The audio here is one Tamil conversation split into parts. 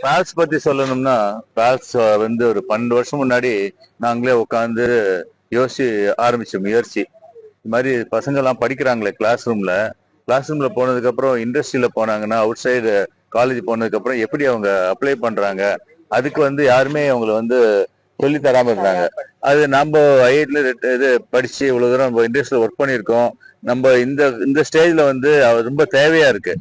பேல்ஸ் பத்தி சொல்லணும்னா பேல்ஸ் வந்து ஒரு 12 வருஷம் முன்னாடி நாங்களே உட்காந்து யோசிச்சு ஆரம்பிச்சோம் முயற்சி. இந்த மாதிரி பசங்க எல்லாம் படிக்கிறாங்களே கிளாஸ் ரூம்ல போனதுக்கு அப்புறம் இண்டஸ்ட்ரியில போனாங்கன்னா அவுட் சைடு காலேஜ் போனதுக்கு அப்புறம் எப்படி அவங்க அப்ளை பண்றாங்க, அதுக்கு வந்து யாருமே அவங்கள வந்து சொல்லி தராம இருந்தாங்க. அது நம்ம ஐஐடில இது படிச்சு இவ்வளவு தூரம் நம்ம இண்டஸ்ட்ரியில ஒர்க் பண்ணியிருக்கோம். நம்ம இந்த இந்த ஸ்டேஜ்ல வந்து அது ரொம்ப தேவையா இருக்கு.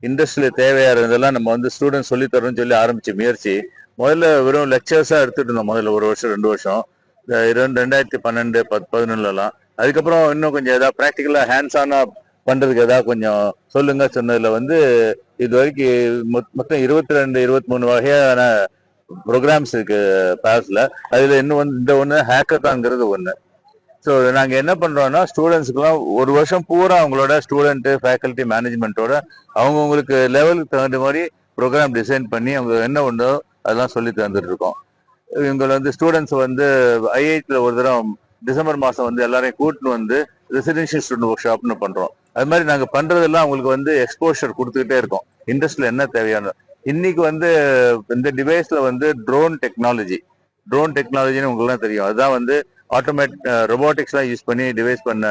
இண்டஸ்ட்ரியில தேவையா இருந்ததெல்லாம் நம்ம வந்து ஸ்டூடெண்ட் சொல்லி தரோம்னு சொல்லி ஆரம்பிச்ச முயற்சி. முதல்ல வெறும் லெக்சர்ஸா எடுத்துட்டு இருந்தோம். முதல்ல 1 வருஷம் 2 வருஷம் 2012 11 அதுக்கப்புறம் இன்னும் கொஞ்சம் ஏதாவது ப்ராக்டிக்கலா ஹேண்ட்ஸ் ஆனா பண்றதுக்கு ஏதாவது கொஞ்சம் சொல்லுங்க சொன்னதுல வந்து இது வரைக்கும் மொத்தம் 22 23 வகையான ப்ரோக்ராம்ஸ் இருக்கு பேஸ்ல. அதுல இன்னும் வந்து இந்த ஒண்ணு ஹேக்கத்தான்ங்கிறது ஒண்ணு. ஸோ நாங்க என்ன பண்றோம்னா ஸ்டூடெண்ட்ஸ்க்குலாம் 1 வருஷம் பூரா அவங்களோட ஸ்டூடெண்ட் ஃபேக்கல்டி மேனேஜ்மெண்ட்டோட அவங்கவுங்களுக்கு லெவலுக்கு தகுந்த மாதிரி ப்ரோக்ராம் டிசைன் பண்ணி அவங்க என்ன உண்டோ அதெல்லாம் சொல்லி தந்துட்டு இருக்கோம். இவங்க வந்து ஸ்டூடெண்ட்ஸ் வந்து ஐஐடியில் ஒரு தடவை டிசம்பர் மாசம் வந்து எல்லாரையும் கூட்டின்னு வந்து ரெசிடென்ஷியல் ஸ்டூடெண்ட் ஒர்க் ஷாப்னு பண்றோம். அது மாதிரி நாங்க பண்றதெல்லாம் அவங்களுக்கு வந்து எக்ஸ்போஷர் கொடுத்துக்கிட்டே இருக்கோம். இண்டஸ்ட்ரியில என்ன தேவையான இன்னைக்கு வந்து இந்த டிவைஸ்ல வந்து ட்ரோன் டெக்னாலஜின்னு உங்களுக்கு தெரியும். அதுதான் வந்து ரொபோட்டிக்ஸ்லாம் யூஸ் பண்ணி டிவைஸ் பண்ண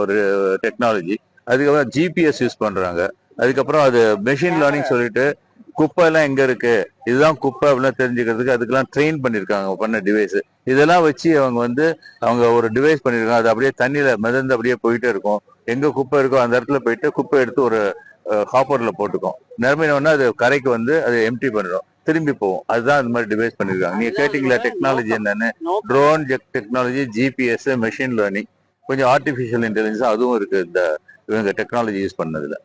ஒரு டெக்னாலஜி. அதுக்கப்புறம் ஜிபிஎஸ் யூஸ் பண்றாங்க. அதுக்கப்புறம் அது மெஷின் லேர்னிங் சொல்லிட்டு குப்பை எல்லாம் எங்க இருக்கு, இதுதான் குப்பை அப்படிலாம் தெரிஞ்சுக்கிறதுக்கு அதுக்கெல்லாம் ட்ரெயின் பண்ணிருக்காங்க பண்ண டிவைஸ். இதெல்லாம் வச்சு அவங்க ஒரு டிவைஸ் பண்ணிருக்காங்க. அது அப்படியே தண்ணியில மிதந்து அப்படியே போயிட்டே இருக்கும். எங்க குப்பை இருக்கோ அந்த இடத்துல போயிட்டு குப்பை எடுத்து ஒரு ஹாப்பர்ல போட்டுக்கும். நிரம்பினோன்னா அது கரைக்கு வந்து அது எம்டி பண்ணிடும், திரும்பி போகும். அதுதான் இந்த மாதிரி டிவைஸ் பண்ணிருக்காங்க. நீங்க கேட்டீங்களா டெக்னாலஜி என்னன்னு? Drone technology, GPS, machine learning, கொஞ்சம் ஆர்டிபிஷியல் இன்டெலிஜென்ஸ் அதுவும் இருக்கு இந்த இவங்க டெக்னாலஜி யூஸ் பண்ணதுல.